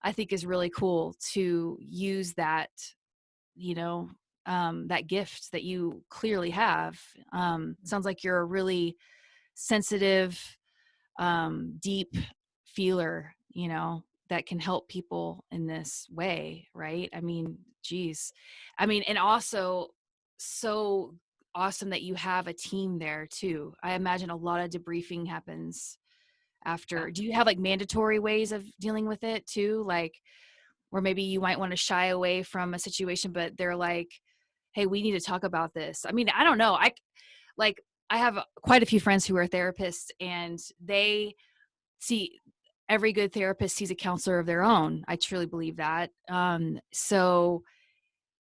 I think is really cool, to use that, you know that gift that you clearly have. Sounds like you're a really sensitive, deep feeler, that can help people in this way, right? I mean, geez. I mean, and also so awesome that you have a team there too. I imagine a lot of debriefing happens Yeah. after. Do you have like mandatory ways of dealing with it too? Like, or maybe you might want to shy away from a situation, but they're like, hey, we need to talk about this. I mean, I don't know. I have quite a few friends who are therapists, and they see, every good therapist sees a counselor of their own. I truly believe that. So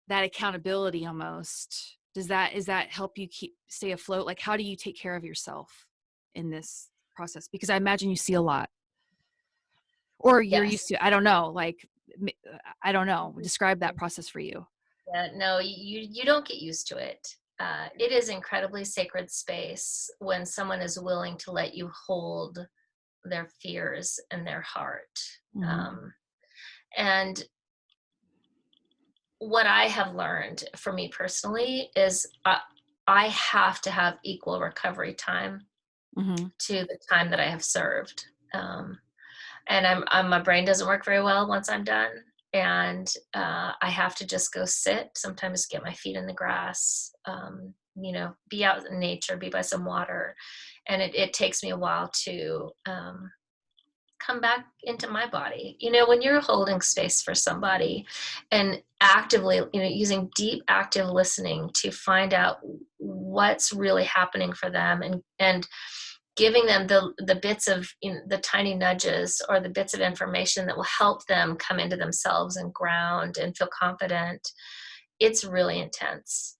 that accountability almost, is that help you stay afloat? Like, how do you take care of yourself in this process? Because I imagine you see a lot, or you're Yes. used to, I don't know, like, I don't know, describe that process for you. Yeah, no, you don't get used to it. It is incredibly sacred space when someone is willing to let you hold their fears and their heart. Mm-hmm. Um, and what I have learned for me personally is, I have to have equal recovery time Mm-hmm. to the time that I have served. Um, and my brain doesn't work very well once I'm done. And I have to just go sit, sometimes get my feet in the grass, be out in nature, be by some water. And it takes me a while to come back into my body. When you're holding space for somebody and actively, using deep active listening to find out what's really happening for them, and giving them the bits of, the tiny nudges or the bits of information that will help them come into themselves and ground and feel confident. It's really intense.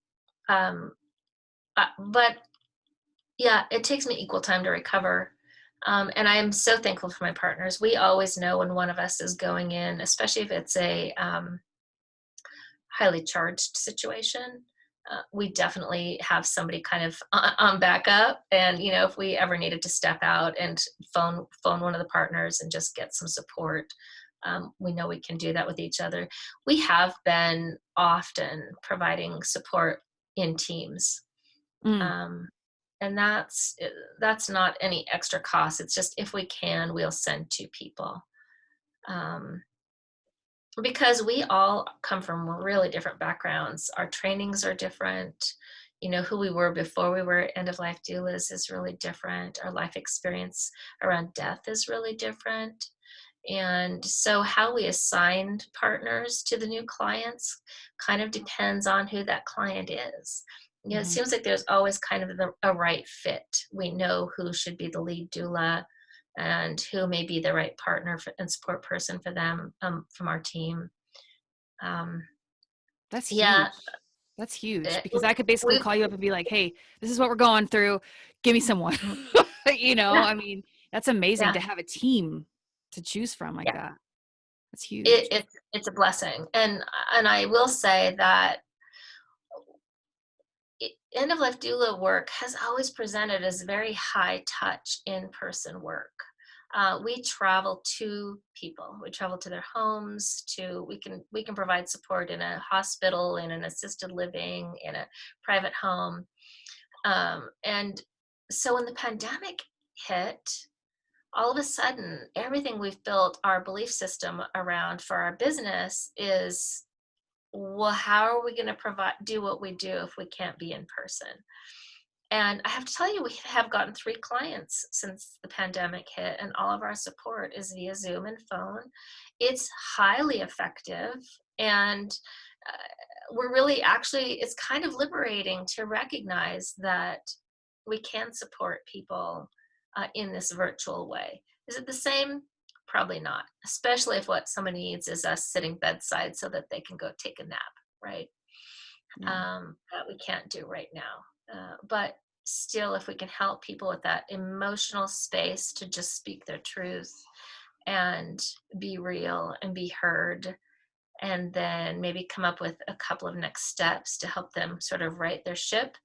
Um, but yeah, it takes me equal time to recover. And I am so thankful for my partners. We always know when one of us is going in, especially if it's a highly charged situation. We definitely have somebody kind of on backup. And, if we ever needed to step out and phone one of the partners and just get some support, we know we can do that with each other. We have been often providing support in teams. Mm. Um, and that's not any extra cost. It's just, if we can, we'll send two people. Um, because we all come from really different backgrounds. Our trainings are different. Who we were before we were end of life doulas is really different. Our life experience around death is really different. And so, how we assigned partners to the new clients kind of depends on who that client is. It Mhm. seems like there's always kind of a right fit. We know who should be the lead doula and who may be the right partner and support person for them, from our team. Um, That's yeah, huge. That's huge it, because I could basically we, call you up and be like, "Hey, this is what we're going through. Give me someone." yeah, I mean, that's amazing yeah, to have a team to choose from like yeah. that. That's It, huge. it's a blessing, and I will say that end of life doula work has always presented as very high touch in person work. We travel to people. We travel to their homes. We can provide support in a hospital, in an assisted living, in a private home. And so when the pandemic hit, all of a sudden, everything we've built our belief system around for our business is, well, how are we going to do what we do if we can't be in person? And I have to tell you, we have gotten 3 clients since the pandemic hit, and all of our support is via Zoom and phone. It's highly effective, and we're really actually, it's kind of liberating to recognize that we can support people in this virtual way. Is it the same? Probably not, especially if what somebody needs is us sitting bedside so that they can go take a nap, right? Yeah. That we can't do right now. But still, if we can help people with that emotional space to just speak their truth and be real and be heard, and then maybe come up with a couple of next steps to help them sort of right their ship,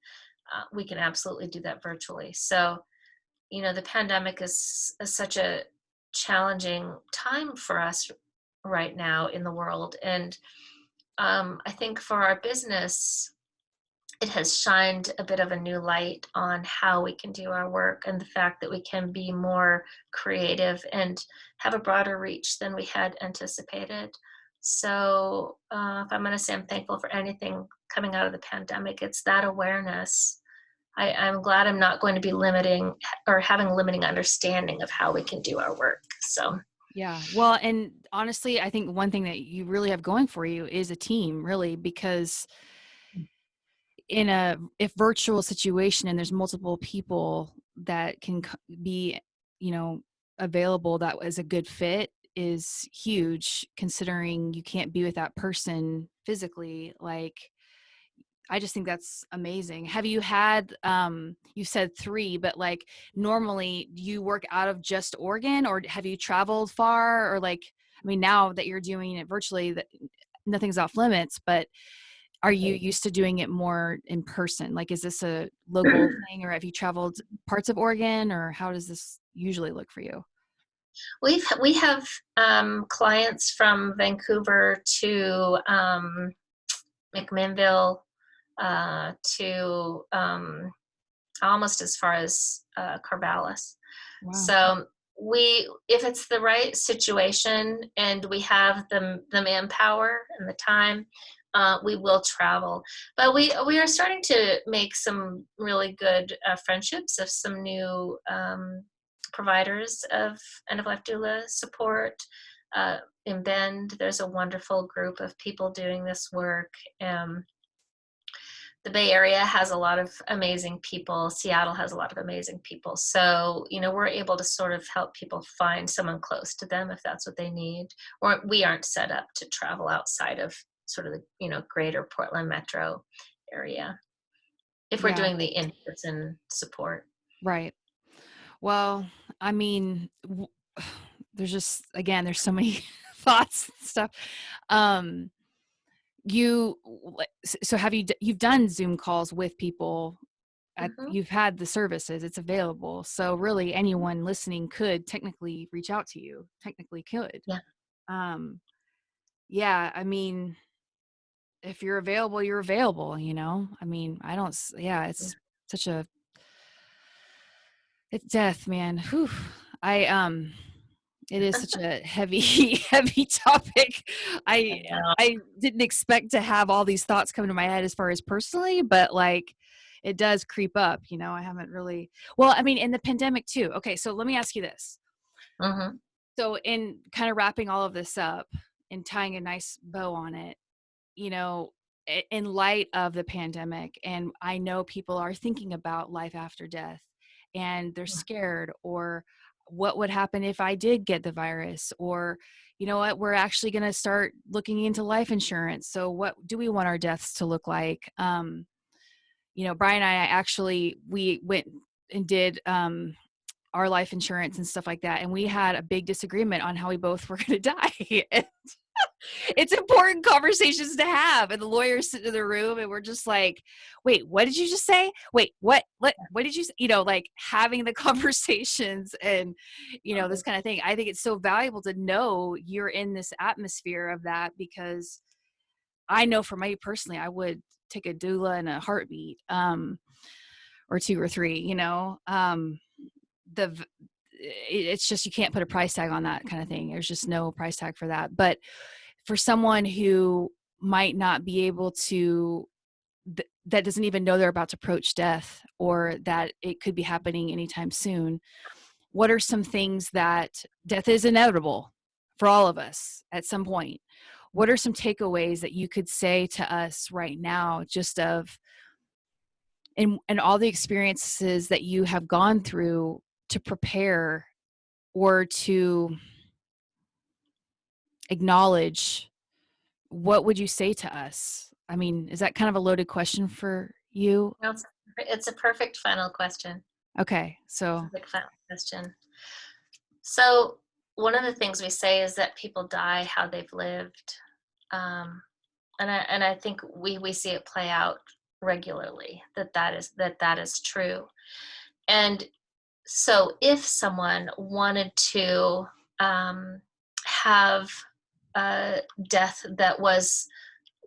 we can absolutely do that virtually. So, the pandemic is such a challenging time for us right now in the world. And I think for our business, it has shined a bit of a new light on how we can do our work, and the fact that we can be more creative and have a broader reach than we had anticipated. So, if I'm going to say I'm thankful for anything coming out of the pandemic, it's that awareness. I'm glad I'm not going to be limiting or having limiting understanding of how we can do our work. So, Yeah. Well, and honestly, I think one thing that you really have going for you is a team, really, because in a if virtual situation and there's multiple people that can be, you know, available, that was a good fit is huge considering you can't be with that person physically. Like, I just think that's amazing. Have you had, you said 3, but like normally do you work out of just Oregon or have you traveled far or like, I mean, now that you're doing it virtually, that nothing's off limits, but are you used to doing it more in person? Like, is this a local thing or have you traveled parts of Oregon or how does this usually look for you? we have clients from Vancouver to McMinnville, to almost as far as Corvallis. Wow. So if it's the right situation and we have the manpower and the time, we will travel. But we are starting to make some really good friendships of some new providers of end of life doula support. In Bend, there's a wonderful group of people doing this work. The Bay Area has a lot of amazing people. Seattle has a lot of amazing people. So, we're able to sort of help people find someone close to them if that's what they need. Or we aren't set up to travel outside of sort of the, greater Portland metro area if we're Yeah. doing the in-person support. Right. Well, I mean, there's just, again, there's so many thoughts and stuff. Um, so have you've done Zoom calls with people Hmm. you've had the services, it's available. So really anyone listening could technically reach out to you, technically could. Yeah. Um, yeah, I mean, if you're available, you're available, I mean, yeah, it's such a, it's death, man. Whew. I, It is such a heavy, heavy topic. I I know. I didn't expect to have all these thoughts come to my head as far as personally, but like it does creep up, you know. I haven't really well, I mean, in the pandemic too. Okay, so let me ask you this. Mm-hmm. So in kind of wrapping all of this up and tying a nice bow on it, you know, in light of the pandemic, and I know people are thinking about life after death and they're scared, or what would happen if I did get the virus, or you know what, we're actually going to start looking into life insurance. So what do we want our deaths to look like? You know, Brian and I actually, we went and did our life insurance and stuff like that, and we had a big disagreement on how we both were going to die. It's important conversations to have, and the lawyers sit in the room and we're just like, wait, what did you just say? Wait, what did you say? You know, like having the conversations and you know, this kind of thing. I think it's so valuable to know you're in this atmosphere of that, because I know for me personally, I would take a doula in a heartbeat, or two or three, you know. The it's just, you can't put a price tag on that kind of thing. There's just no price tag for that. But for someone who might not be able to, that doesn't even know they're about to approach death, or that it could be happening anytime soon, what are some things that, death is inevitable for all of us at some point, what are some takeaways that you could say to us right now, just of and all the experiences that you have gone through to prepare or to acknowledge, what would you say to us? I mean, is that kind of a loaded question for you? No, it's a perfect final question. Okay, so Perfect final question. So one of the things we say is that people die how they've lived, um, and I think we see it play out regularly, that is true. And so if someone wanted to have a death that was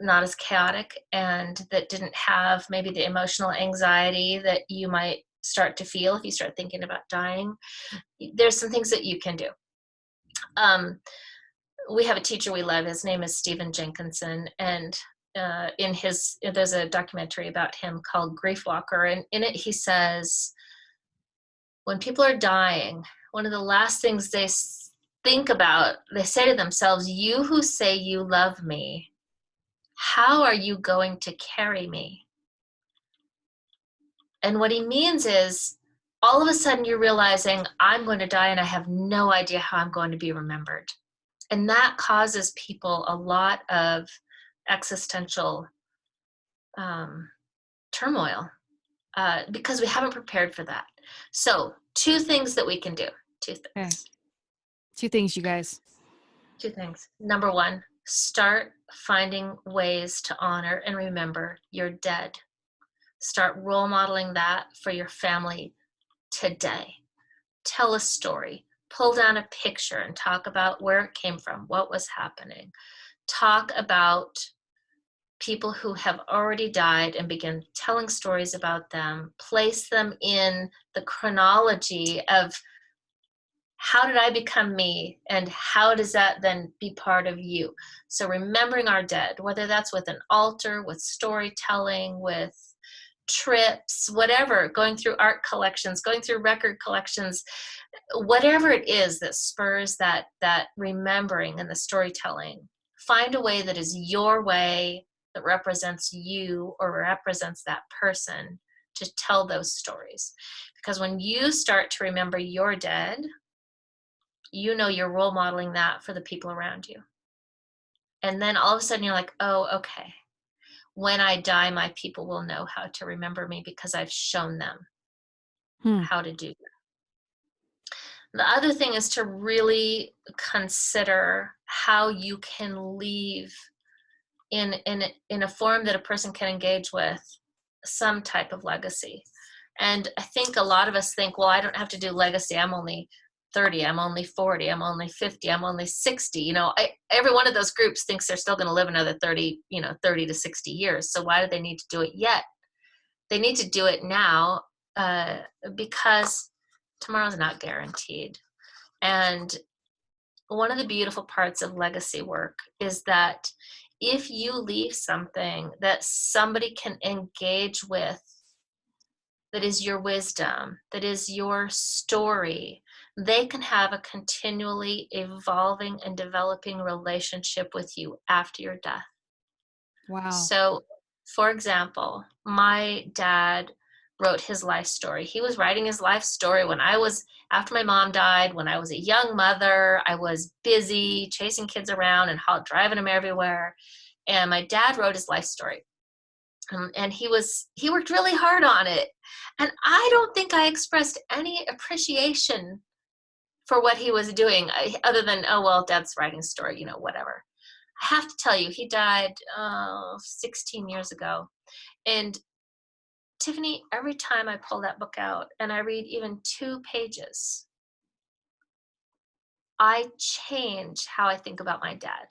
not as chaotic and that didn't have maybe the emotional anxiety that you might start to feel if you start thinking about dying, there's some things that you can do. We have a teacher we love. His name is Stephen Jenkinson, and there's a documentary about him called Grief Walker, and in it he says, when people are dying, one of the last things they think about, they say to themselves, you who say you love me, how are you going to carry me? And what he means is, all of a sudden you're realizing, I'm going to die and I have no idea how I'm going to be remembered. And that causes people a lot of existential turmoil, because we haven't prepared for that. So, two things that we can do. Two okay, things. two things, you guys. Two things. Number one, start finding ways to honor and remember your dead. Start role modeling that for your family today. Tell a story. Pull down a picture and talk about where it came from, what was happening. Talk about people who have already died and begin telling stories about them. Place them in the chronology of, how did I become me, and how does that then be part of you? So remembering our dead, whether that's with an altar, with storytelling, with trips, whatever, going through art collections, going through record collections, whatever it is that spurs that remembering and the storytelling. Find a way that is your way, that represents you or represents that person, to tell those stories. Because when you start to remember your dead, you know you're role modeling that for the people around you. And then all of a sudden you're like, oh, okay. When I die, my people will know how to remember me because I've shown them Hmm. how to do that. The other thing is to really consider how you can leave in a form that a person can engage with some type of legacy. And I think a lot of us think, well, I don't have to do legacy. I'm only 30, I'm only 40, I'm only 50, I'm only 60. You know, every one of those groups thinks they're still going to live another 30, 30 to 60 years. So why do they need to do it yet? They need to do it now, because tomorrow's not guaranteed. And one of the beautiful parts of legacy work is that if you leave something that somebody can engage with, that is your wisdom, that is your story, they can have a continually evolving and developing relationship with you after your death. Wow. So, for example, my dad wrote his life story. He was writing his life story after my mom died, when I was a young mother. I was busy chasing kids around and driving them everywhere. And my dad wrote his life story. And he worked really hard on it. And I don't think I expressed any appreciation for what he was doing, other than, oh, well, dad's writing a story, whatever. I have to tell you, he died 16 years ago. And Tiffany, every time I pull that book out and I read even 2 pages, I change how I think about my dad.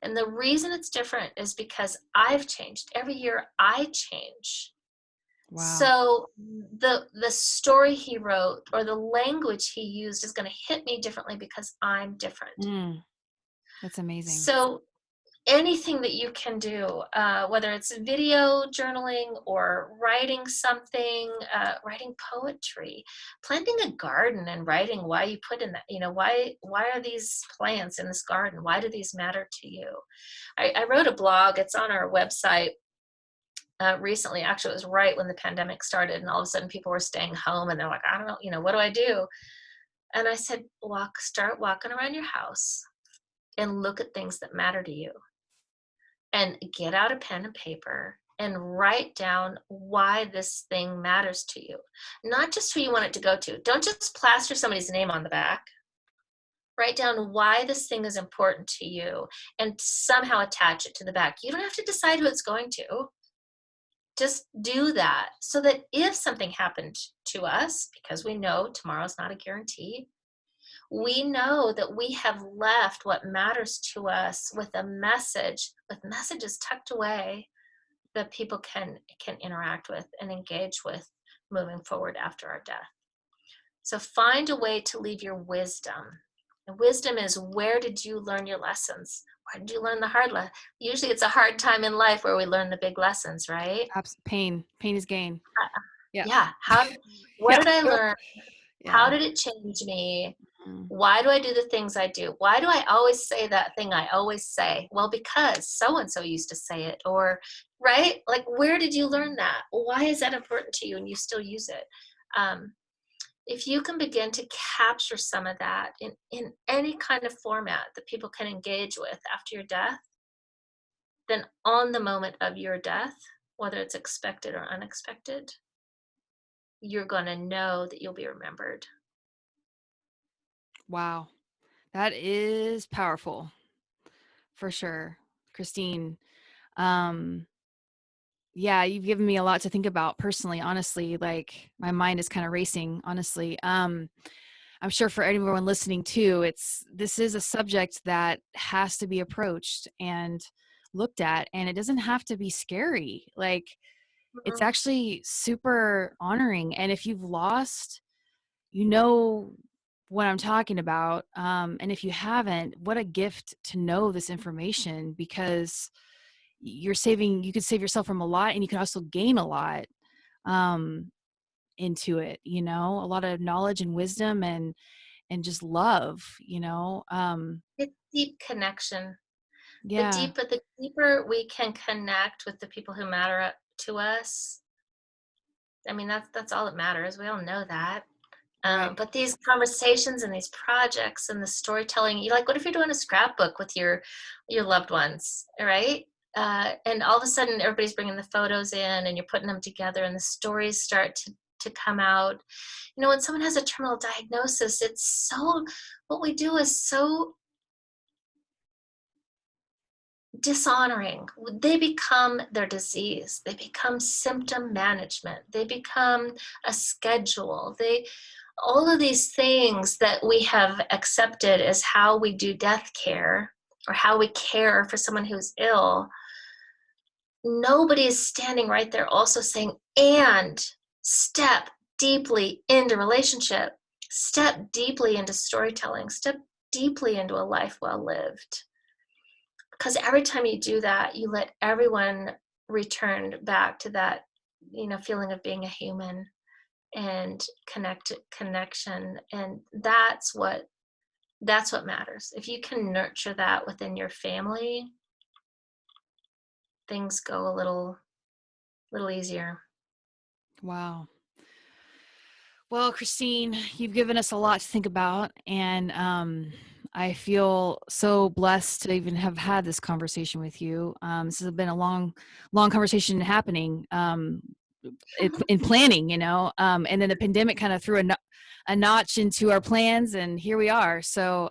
And the reason it's different is because I've changed. Every year I change. Wow. So the story he wrote or the language he used is going to hit me differently because I'm different. That's amazing. So anything that you can do, whether it's video journaling or writing something, writing poetry, planting a garden and writing why you put in that, why are these plants in this garden? Why do these matter to you? I wrote a blog. It's on our website. Recently, actually, it was right when the pandemic started, and all of a sudden people were staying home and they're like, I don't know, what do I do? And I said, start walking around your house and look at things that matter to you. And get out a pen and paper and write down why this thing matters to you. Not just who you want it to go to. Don't just plaster somebody's name on the back. Write down why this thing is important to you and somehow attach it to the back. You don't have to decide who it's going to. Just do that so that if something happened to us, because we know tomorrow's not a guarantee, we know that we have left what matters to us with a message, with messages tucked away that people can interact with and engage with moving forward after our death. So find a way to leave your wisdom. And wisdom is, where did you learn your lessons? Where did you learn the hard lesson? Usually it's a hard time in life where we learn the big lessons, right? Pain is gain. Yeah. Yeah. What Yeah. did I learn? Yeah. How did it change me? Why do I do the things I do? Why do I always say that thing I always say? Well, because so-and-so used to say it, or, right? Like, where did you learn that? Why is that important to you and you still use it? If you can begin to capture some of that in any kind of format that people can engage with after your death, then on the moment of your death, whether it's expected or unexpected, you're going to know that you'll be remembered. Wow. That is powerful for sure. Christine, yeah, you've given me a lot to think about personally, honestly. Like, my mind is kind of racing, honestly. I'm sure for everyone listening too, this is a subject that has to be approached and looked at, and it doesn't have to be scary. Like, it's actually super honoring. And if you've lost, you know what I'm talking about. And if you haven't, what a gift to know this information, because you could save yourself from a lot, and you can also gain a lot into it, a lot of knowledge and wisdom and just love. It's deep connection. Yeah. The deeper we can connect with the people who matter to us, I mean, that's all that matters. We all know that. Right. But these conversations and these projects and the storytelling, what if you're doing a scrapbook with your loved ones, right? And all of a sudden everybody's bringing the photos in and you're putting them together and the stories start to come out. When someone has a terminal diagnosis, what we do is so dishonoring. They become their disease. They become symptom management. They become a schedule. All of these things that we have accepted as how we do death care or how we care for someone who's ill. Nobody is standing right there also saying, and step deeply into relationship, step deeply into storytelling, step deeply into a life well lived. Because every time you do that, you let everyone return back to that, feeling of being a human and connection. And that's what matters. If you can nurture that within your family, things go a little easier. Wow. Well, Christine, you've given us a lot to think about, and I feel so blessed to even have had this conversation with you. This has been a long, long conversation happening in planning, and then the pandemic kind of threw a notch into our plans, and here we are. So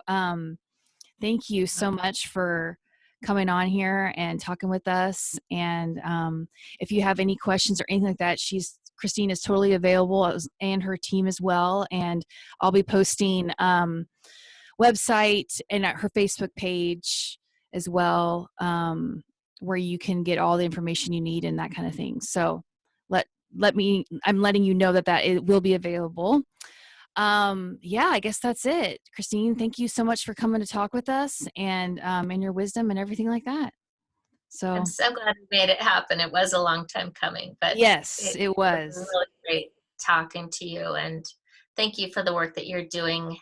thank you so much for coming on here and talking with us. And if you have any questions or anything like that, Christine is totally available, and her team as well. And I'll be posting website and her Facebook page as well, where you can get all the information you need and that kind of thing. So I'm letting you know that it will be available. Yeah, I guess that's it. Christine, thank you so much for coming to talk with us, and your wisdom and everything like that. I'm So so glad we made it happen. It was a long time coming, but yes, it it was was. really great talking to you. And thank you for the work that you're doing,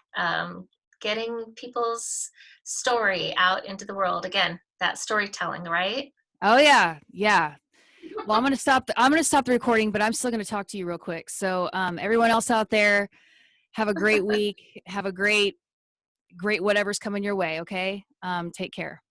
getting people's story out into the world. Again, that storytelling, right? Oh yeah, yeah. Well, I'm gonna stop the recording, but I'm still gonna talk to you real quick. So everyone else out there, have a great week. Have a great whatever's coming your way. Okay. Take care.